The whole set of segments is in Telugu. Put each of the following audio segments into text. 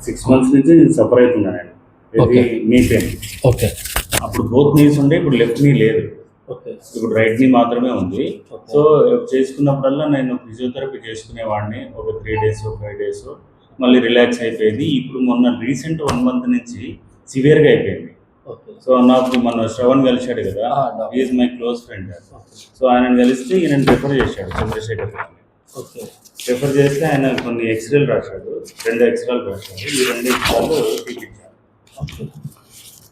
6 months నుంచి సఫర్ అవుతున్నాను నేను. ఇది నీ పెయిన్. ఓకే. అప్పుడు బోత్ నీస్ ఉండే, ఇప్పుడు లెఫ్ట్ నీ లేదు. ఓకే. ఇప్పుడు రైట్ నీ మాత్రమే ఉంది. సో చేసుకున్నప్పుడల్లా నేను ఫిజియోథెరపీ చేసుకునేవాడిని. ఒక 3 days 5 days మళ్ళీ రిలాక్స్ అయిపోయింది. ఇప్పుడు మొన్న రీసెంట్ 1 month నుంచి సివియర్గా అయిపోయింది. సో నాకు మన శ్రవణ్ కలిశాడు కదా, is my close friend. So ఆయన కలిస్తే ఈయన ప్రిఫర్ చేశాడు, చంద్రశేఖర్ గారిని. ప్రిఫర్ చేస్తే ఆయన కొన్ని ఎక్స్రేలు రాశాడు, 2 ఎక్స్రేలు రాశాడు. ఈ 2 ఎక్స్రేలు తీపిచ్చాడు.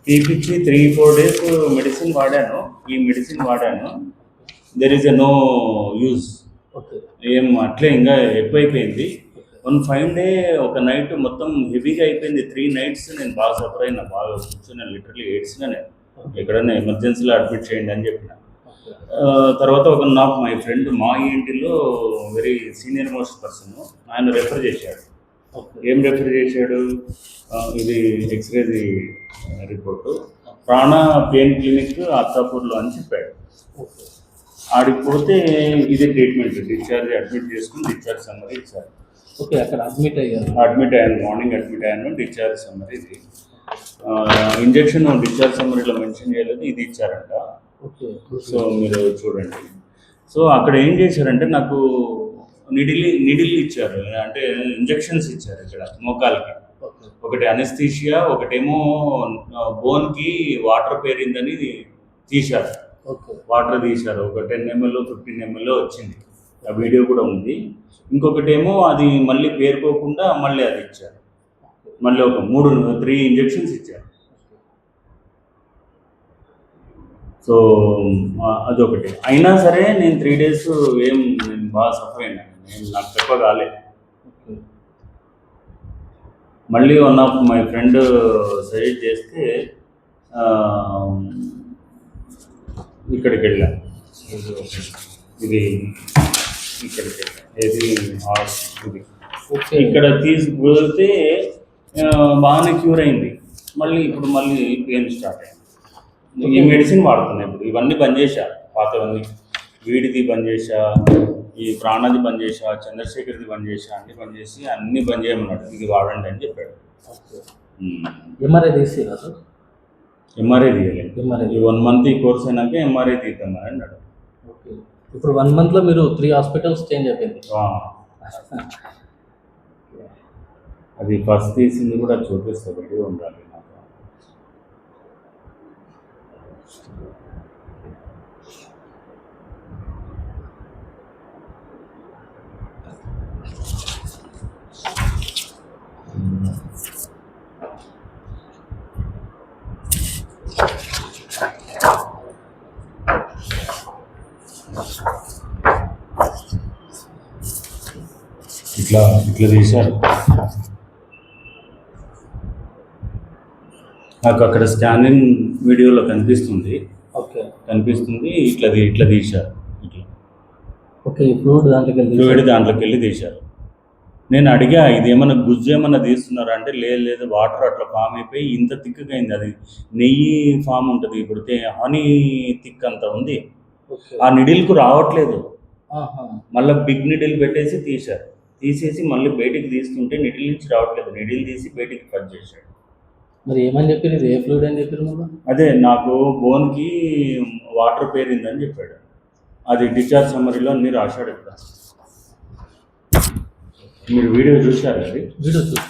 తీపిచ్చి 3-4 days మెడిసిన్ వాడాను. ఈ మెడిసిన్ వాడాను, దెర్ ఈజ్ నో యూజ్. ఏం అట్లే ఇంకా ఎక్కువైపోయింది. 1 fine day ఒక నైట్ మొత్తం హెవీగా అయిపోయింది. 3 nights నేను బాగా సఫర్ అయినా, బాగా కూర్చొని లిటరలీ ఏడ్చినా. నేను ఎక్కడైనా ఎమర్జెన్సీలో అడ్మిట్ చేయండి అని చెప్పిన. తర్వాత ఒక నాకు మై ఫ్రెండ్ మా ఇంటిలో వెరీ సీనియర్ మోస్ట్ పర్సన్, ఆయన రెఫర్ చేశాడు. ఏం రెఫర్ చేశాడు, ఇది ఎక్స్రేది రిపోర్టు, ప్రాణ పెయిన్ క్లినిక్ అత్తాపూర్లో అని చెప్పాడు. ఆడికి పోతే ఇది ట్రీట్మెంట్, డిశ్చార్జ్ అడ్మిట్ చేసుకుని డిశ్చార్జ్ సమ్మరీ ఇచ్చారు. ఓకే, అక్కడ అడ్మిట్ అయ్యాను, మార్నింగ్ అడ్మిట్ అయ్యాను. డిశ్చార్జ్ సమ్మరీ ఇది, ఇంజెక్షన్ డిశ్చార్జ్ సమ్మరీలో మెన్షన్ చేయలేదు, ఇది ఇచ్చారంట. సో మీరు చూడండి. సో అక్కడ ఏం చేశారంటే నాకు నిడిల్ ఇచ్చారు, అంటే ఇంజెక్షన్స్ ఇచ్చారు ఇక్కడ మోకాలకి. ఒకటి అనెస్థీషియా, ఒకటేమో బోన్కి వాటర్ పేరిందని తీశారు. వాటర్ తీశారు, ఒక 10 ml 15 ml వచ్చింది, ఆ వీడియో కూడా ఉంది. ఇంకొకటేమో అది మళ్ళీ పేరుకోకుండా మళ్ళీ అది ఇచ్చారు, మళ్ళీ ఒక 3 ఇంజెక్షన్స్ ఇచ్చారు. సో అదొకటి. అయినా సరే నేను 3 days నేను బాగా సఫర్ అయినా, నాకు తక్కువ కాలేదు. మళ్ళీ one of my friend suggest చేస్తే ఇక్కడికి వెళ్ళా, ఇది ఇక్కడికి వెళ్ళా, ఇది ఇక్కడ తీసుకుపోతే బాగానే క్యూర్ అయింది. ఇప్పుడు మళ్ళీ పెయిన్ స్టార్ట్ అయింది. ఈ మెడిసిన్ వాడుతున్నాయి ఇప్పుడు. ఇవన్నీ బంద్ చేశా, పాతవన్నీ. వీడిది బంద్ చేశా, ఈ ప్రాణది బంద్ చేశా, చంద్రశేఖర్ది బంద్ చేశా, అన్ని బంద్ చేసి అన్నీ బంద్ చేయమన్నాడు. ఇది వాడండి అని చెప్పాడు. MRI తీసిరా sir? ఎంఆర్ఐ తీయలేదు. ఈ 1 month ఈ కోర్స్ అయినాక ఎంఆర్ఐ తీద్దామని అన్నాడు. ఓకే. ఇప్పుడు 1 monthలో మీరు 3 hospitals చేంజ్ అయిపోయింది. అది ఫస్ట్ తీసింది కూడా చూపిస్తుంది, ఉండాలి నాకు. ఇట్లా తీశారు. నాకు అక్కడ స్కానింగ్ వీడియోలో కనిపిస్తుంది. ఓకే, కనిపిస్తుంది. ఇట్లా తీశారు. ఇట్లా ఓకే, ఫ్లూయిడ్ దాంట్లోకి వెళ్ళి తీశారు. నేను అడిగా, ఇది ఏమన్నా గుజ్జు ఏమన్నా తీస్తున్నారా అంటే లేదు, వాటర్ అట్లా ఫామ్ అయిపోయి ఇంత థిక్గా అయింది. అది నెయ్యి ఫామ్ ఉంటుంది, ఇప్పుడు హనీ థిక్ అంత ఉంది. ఆ నిడిల్కు రావట్లేదు. మళ్ళీ బిగ్ నిడిల్ పెట్టేసి తీసేసి మళ్ళీ బయటికి తీస్తుంటే నిడిల్ నుంచి రావట్లేదు. నిడిల్ తీసి బయటికి కట్ చేశాడు. మరి ఏమని చెప్పారు, ఇది ఏ ఫ్లూయిడ్ అని చెప్పారు? అదే నాకు బోన్కి వాటర్ పేరిందని చెప్పాడు. అది డిశ్చార్జ్ సమ్మరీలో అన్నీ రాశాడు. ఇక్కడ మీరు వీడియో చూశారు? అది వీడియో చూసాను.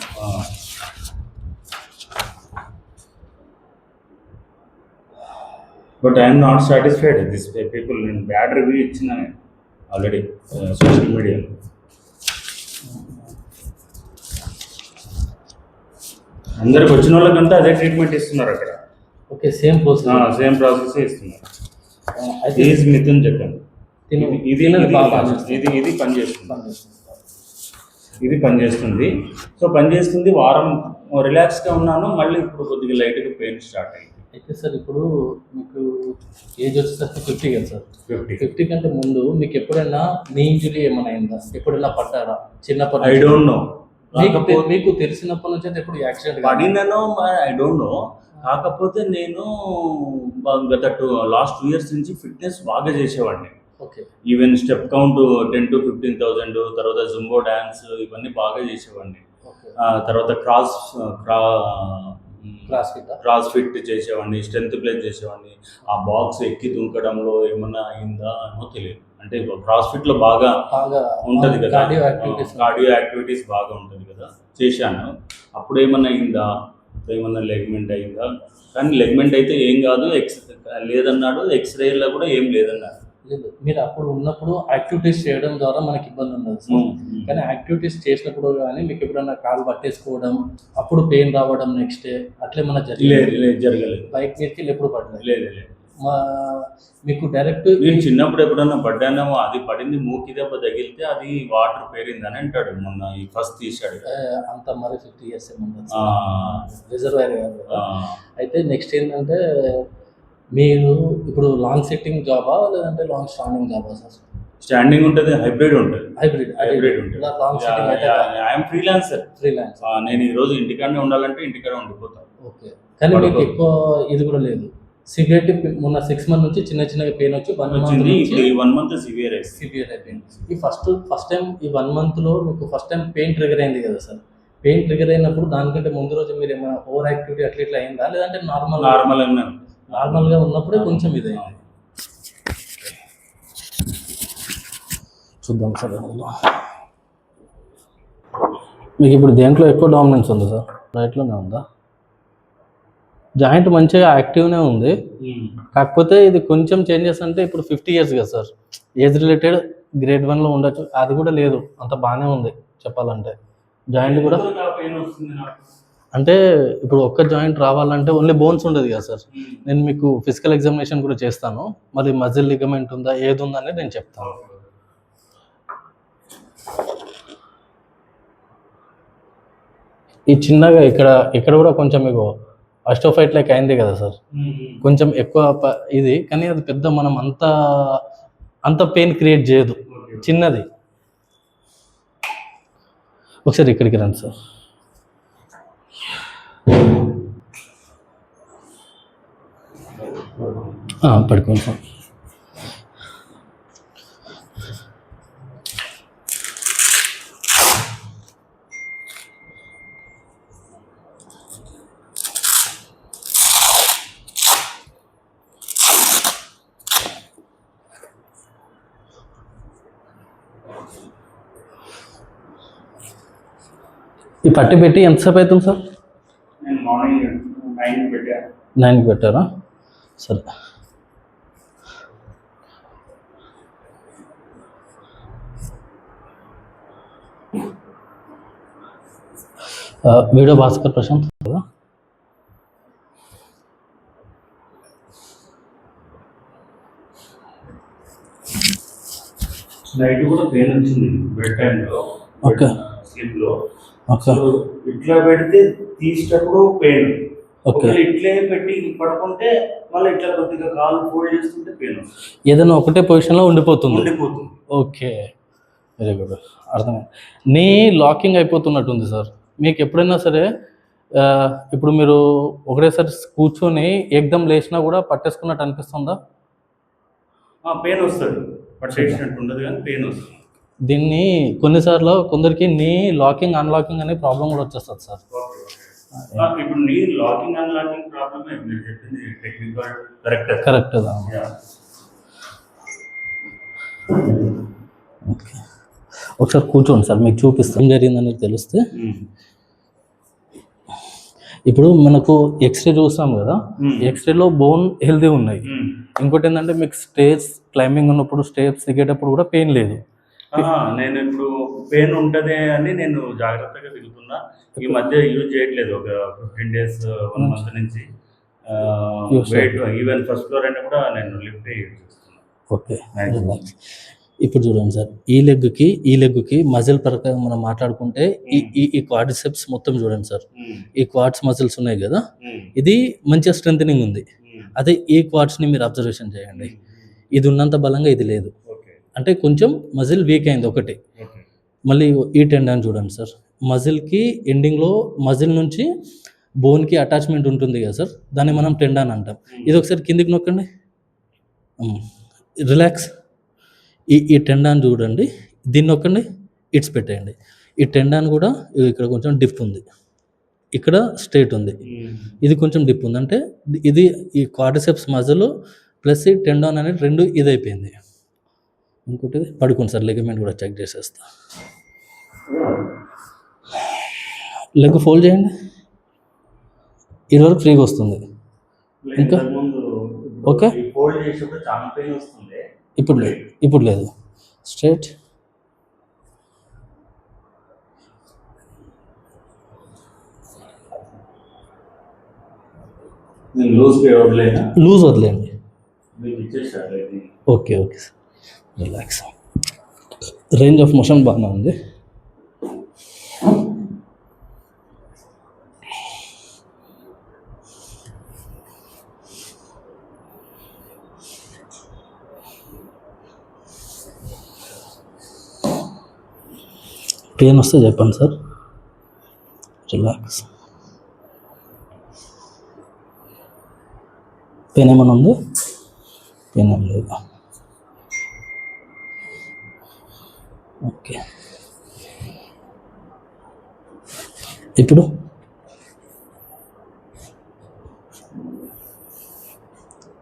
But I'm not satisfied this people. నేను బ్యాడ్ రివ్యూ ఇచ్చిన ఆల్రెడీ సోషల్ మీడియాలో. అందరికి వచ్చిన వాళ్ళకంటే అదే ట్రీట్మెంట్ ఇస్తున్నారు అక్కడ. ఓకే, సేమ్ ప్రాసెస్ ఇస్తున్నారు. ఈజ్ మిథున్ చెప్పండి. ఇది పనిచేస్తుంది. సో పనిచేస్తుంది. వారం రిలాక్స్గా ఉన్నాను. మళ్ళీ ఇప్పుడు కొద్దిగా లైట్గా పెయిన్ స్టార్ట్ అయింది. అయితే సార్, ఇప్పుడు మీకు ఏజ్ వచ్చేసరికి 50 కదా సార్? 50 కంటే ముందు మీకు ఎప్పుడైనా నీ ఇంజరీ ఏమైనా అయిందా? ఎప్పుడైనా పడ్డారా చిన్నప్పటి? I don't know. మీకు తెలిసినప్పటి నుంచి అయితే ఎప్పుడు యాక్సిడెంట్ పడినానో ఐ డోంట్ నో. కాకపోతే నేను గత లాస్ట్ 2 years నుంచి ఫిట్నెస్ బాగా చేసేవాడిని. Okay. Even step count 10,000 to 15,000, తర్వాత జుంబో డ్యాన్స్, ఇవన్నీ బాగా చేసేవాడిని. తర్వాత క్రాస్ ఫిట్ చేసేవాడిని, స్ట్రెంత్ ప్లేస్ చేసేవాడిని. ఆ బాక్స్ ఎక్కి దుంకడంలో ఏమన్నా అయిందా ఏమో తెలియదు. అంటే క్రాస్ ఫిట్ లో బాగా ఉంటది కదా, కార్డియో యాక్టివిటీస్ బాగా ఉంటది కదా, చేశాను. అప్పుడు ఏమన్నా అయిందా, ఏమన్నా లెగ్మెంట్ అయిందా? కానీ లెగ్మెంట్ అయితే ఏం కాదు, లేదన్నాడు. ఎక్స్రేలో కూడా ఏం లేదన్నాడు. లేదు, మీరు అప్పుడు ఉన్నప్పుడు యాక్టివిటీస్ చేయడం ద్వారా మనకి ఇబ్బంది ఉండదు సార్. కానీ యాక్టివిటీస్ చేసినప్పుడు కానీ మీకు ఎప్పుడైనా కాలు పట్టేసుకోవడం, అప్పుడు పెయిన్ రావడం నెక్స్ట్ డే అట్లే మన జరగలేదు. బైక్ మీదకి ఎప్పుడు పడలేదు. లేదు. మీకు డైరెక్ట్ నేను చిన్నప్పుడు ఎప్పుడన్నా పడ్డానేమో, అది పడింది మూకి దెబ్బ తగిలితే అది వాటర్ పేరిందని అంటాడు. మొన్న ఈ ఫస్ట్ తీశాడు. అంత మరి 50 years రిజర్వాయర్ కాదు. అయితే నెక్స్ట్ ఏంటంటే మీరు ఇప్పుడు లాంగ్ సిట్టింగ్ జాబా లేదంటే లాంగ్ స్టాండింగ్ జాబా సార్? స్టాండింగ్ ఉంటుంది, హైబ్రిడ్ ఉంటుంది. హైబ్రిడ్ ఉంటుంది. లాంగ్ సిట్టింగ్ అయితే ఐఎమ్ ఫ్రీలాన్సర్. నేను ఈ రోజు ఇంటికాడనే ఉండాలంటే ఇంటికాడ ఉండిపోతాను. ఓకే. కానీ మీకు ఎక్కువ ఇది కూడా లేదు. సివియర్ మొన్న 6 months నుంచి చిన్న చిన్నగా పెయిన్ వచ్చి 1 month సివియర్ అయిపోయింది. ఈ ఫస్ట్ టైం ఈ 1 monthలో మీకు ఫస్ట్ టైం పెయిన్ ట్రిగర్ అయింది కదా సార్. పెయిన్ ట్రిగర్ అయినప్పుడు దానికంటే ముందు రోజు మీరు ఏమైనా ఓవర్ యాక్టివిటీ ఇట్లా అయిందా, లేదంటే నార్మల్గా ఉన్నప్పుడే కొంచెం ఇది అయింది? చూద్దాం సార్. మీకు ఇప్పుడు దేంట్లో ఎక్కువ డామినెన్స్ ఉంది సార్? రైట్లోనే ఉందా? జాయింట్ మంచిగా యాక్టివ్నే ఉంది. కాకపోతే ఇది కొంచెం చేంజెస్ అంటే ఇప్పుడు 50 years కదా సార్, ఏజ్ రిలేటెడ్ గ్రేడ్ 1లో ఉండొచ్చు. అది కూడా లేదు, అంత బాగానే ఉంది చెప్పాలంటే. జాయింట్ కూడా అంటే ఇప్పుడు ఒక్క జాయింట్ రావాలంటే ఓన్లీ బోన్స్ ఉండదు కదా సార్. నేను మీకు ఫిజికల్ ఎగ్జామినేషన్ కూడా చేస్తాను, మరి మజిల్ లిగమెంట్ ఉందా ఏది ఉందా అనేది నేను చెప్తాను. ఈ చిన్నగా ఇక్కడ కూడా కొంచెం మీకు అస్టోఫైట్ లైక్ అయింది కదా సార్, కొంచెం ఎక్కువ ఇది. కానీ అది పెద్ద మనం అంత పెయిన్ క్రియేట్ చేయదు, చిన్నది. ఒకసారి ఇక్కడికి రండి సార్. పడుకోండి సార్. ఈ పట్టి పెట్టి ఎంతసేపు అవుతుంది సార్? నేను మార్నింగ్ 9కి పెట్టాను. 9కి పెట్టారా? సరే. వీడియో భాస్కర్ ప్రశాంత్ కదా? నైట్ కూడా పెయిన్ వచ్చింది బెడ్ టైంలో. ఓకే. స్లీప్లో ఇట్లా పెడితే తీసేటప్పుడు పెయిన్. ఇట్లే పెట్టి పడుకుంటే మళ్ళీ ఇట్లా కొద్దిగా కాలు ఫోల్డ్ చేస్తుంటే పెయిన్ వస్తుంది. ఏదైనా ఒకటే పొజిషన్లో ఉండిపోతుంది. ఓకే, వెరీ గుడ్, అర్థమైంది. నీ లాకింగ్ అయిపోతున్నట్టుంది సార్. మీకు ఎప్పుడైనా సరే ఇప్పుడు మీరు ఒకటేసారి కూర్చొని ఏకదం లేచినా కూడా పట్టేసుకున్నట్టు అనిపిస్తుందా? పెయిన్ వస్తుంది, పట్టేసినట్టు ఉండదు కానీ పెయిన్ వస్తుంది. దీన్ని కొన్నిసార్లు కొందరికి నీ లాకింగ్ అన్లాకింగ్ అనే ప్రాబ్లం కూడా వచ్చేస్తుంది సార్. ఇప్పుడు నీ లాకింగ్ అన్లాకింగ్ ప్రాబ్లమే మీరు చెప్పింది టెక్నికల్ కరెక్ట్. ఒకసారి కూర్చోండి సార్, మీకు చూపిస్తాం ఏం జరిగిందనేది తెలిస్తే. ఇప్పుడు మనకు ఎక్స్రే చూస్తాం కదా, ఎక్స్రేలో బోన్ హెల్తీ ఉన్నాయి. ఇంకోటి ఏంటంటే మీకు స్టేజ్ క్లైంబింగ్ ఉన్నప్పుడు స్టేజ్ దిగేటప్పుడు కూడా పెయిన్ లేదు. నేను ఇప్పుడు పెయిన్ ఉంటదే అని నేను జాగ్రత్తగా దిగుతున్నా. ఈ మధ్య యూజ్ చేయట్లేదు, ఒక 15 days 1 month నుంచి. ఈవెన్ ఫస్ట్ ఫ్లోర్ అయినా కూడా నేను లిఫ్ట్ యూజ్ చేస్తున్నాను. ఓకే, ఇప్పుడు చూడండి సార్, ఈ లెగ్కి మజిల్ పరంగా మనం మాట్లాడుకుంటే ఈ క్వాడ్రిసెప్స్ మొత్తం చూడండి సార్. ఈ క్వాడ్స్ మజిల్స్ ఉన్నాయి కదా, ఇది మంచిగా స్ట్రెంథనింగ్ ఉంది. అదే ఈ క్వాడ్స్ని మీరు అబ్జర్వేషన్ చేయండి, ఇది ఉన్నంత బలంగా ఇది లేదు. అంటే కొంచెం మజిల్ వీక్ అయింది ఒకటి. మళ్ళీ ఈ టెండన్ చూడండి సార్, మజిల్కి ఎండింగ్లో మజిల్ నుంచి బోన్కి అటాచ్మెంట్ ఉంటుంది కదా సార్, దాన్ని మనం టెండన్ అంటాం. ఇది ఒకసారి కిందికి నొక్కండి, రిలాక్స్. ఈ టెండన్ చూడండి, దీన్ని నొక్కండి, ఇట్స్ పెట్టేయండి. ఈ టెండాన్ కూడా ఇక్కడ కొంచెం డిప్ ఉంది, ఇక్కడ స్ట్రేట్ ఉంది, ఇది కొంచెం డిప్ ఉంది. అంటే ఇది ఈ క్వాడ్రిసెప్స్ మజిల్ ప్లస్ ఈ టెండాన్ అనేది రెండు ఇది అయిపోయింది. ఇంకోటి పడుకోండి సార్, లెగమెంట్ కూడా చెక్ చేసేస్తా. లెగ్ ఫోల్డ్ చేయండి, ఇది వరకు ఫ్రీగా వస్తుంది. ఇంకా ఓకే, ఫోల్డ్ చేసినప్పుడు చాలా పెయిన్ వస్తుంది. ఇప్పుడు లేదు, ఇప్పుడు లేదు. స్ట్రేట్ లూజ్ వదిలేండి. Okay okay sir, relax. Range of motion బాగానే ఉంది. పెయిన్ వస్తే చెప్పండి సార్. రిలాక్స్. పెయిన్ ఏమైనా ఉంది? పెయిన్ ఏం లేదు. ఓకే, ఇప్పుడు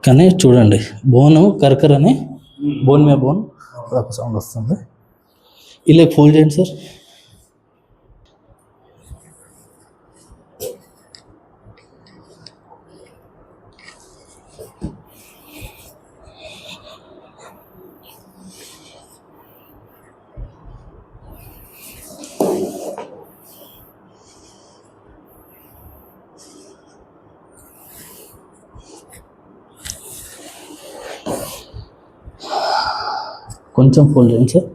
కానీ చూడండి, బోను కరకర అని బోన్ మీద బోన్ ఒక సౌండ్ వస్తుంది. ఇలా ఫోల్డ్ చేయండి సార్. కొంచెం ఫోల్డ్ చేయండి సార్.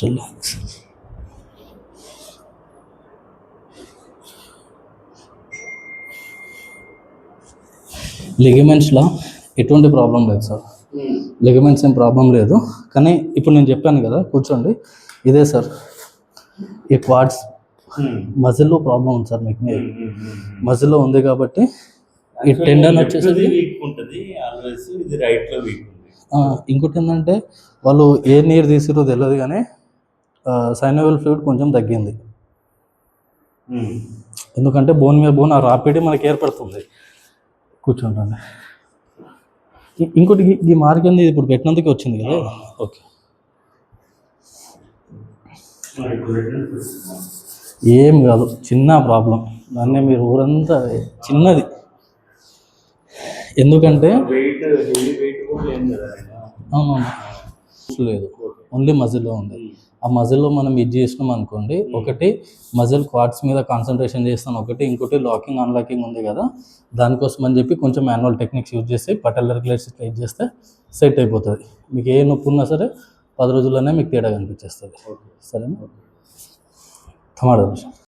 రిలాక్స్. లిగమెంట్స్లో ఎటువంటి ప్రాబ్లం లేదు సార్, లిగమెంట్స్ ఏం ప్రాబ్లం లేదు. కానీ ఇప్పుడు నేను చెప్పాను కదా, కూర్చోండి. ఇదే సార్ ఈ క్వాడ్స్ మజిల్లో ప్రాబ్లం ఉంది సార్. మీకు మజిల్లో ఉంది కాబట్టి ఈ టెండన్ వచ్చేసి వీక్ ఉంటుంది, ఆల్వేస్ ఇది రైట్ లో వీక్ ఉంది. ఇంకోటి ఏంటంటే వాళ్ళు ఏ నీరు తీసిరో తెలియదు, కానీ సైనోవియల్ ఫ్లూయిడ్ కొంచెం తగ్గింది. ఎందుకంటే బోన్ మీద బోన్ ఆ రాపిడి మనకి ఏర్పడుతుంది. కూర్చుంటాను. ఇంకోటి ఈ మార్క్ అనేది ఇప్పుడు పెట్టినందుకు వచ్చింది కదా. ఓకే, ఏం కాదు, చిన్న ప్రాబ్లం. దాన్నే మీరు ఊరంతా చిన్నది. ఎందుకంటే అవునవును లేదు, ఓన్లీ మజిల్లో ఉంది. ఆ మజిల్లో మనం ఇది చేసినాం అనుకోండి, ఒకటి మజిల్ క్వాడ్స్ మీద కాన్సన్ట్రేషన్ చేస్తాను, ఒకటి ఇంకోటి లాకింగ్ అన్లాకింగ్ ఉంది కదా, దానికోసం అని చెప్పి కొంచెం మాన్యువల్ టెక్నిక్స్ యూజ్ చేసి పటల్ రెగ్యులేట్స్ ట్రైట్ చేస్తే సెట్ అయిపోతుంది. మీకు ఏ నొప్పి ఉన్నా సరే 10 రోజుల్లోనే మీకు తేడా కనిపించేస్తుంది. సరేనా? టమాటో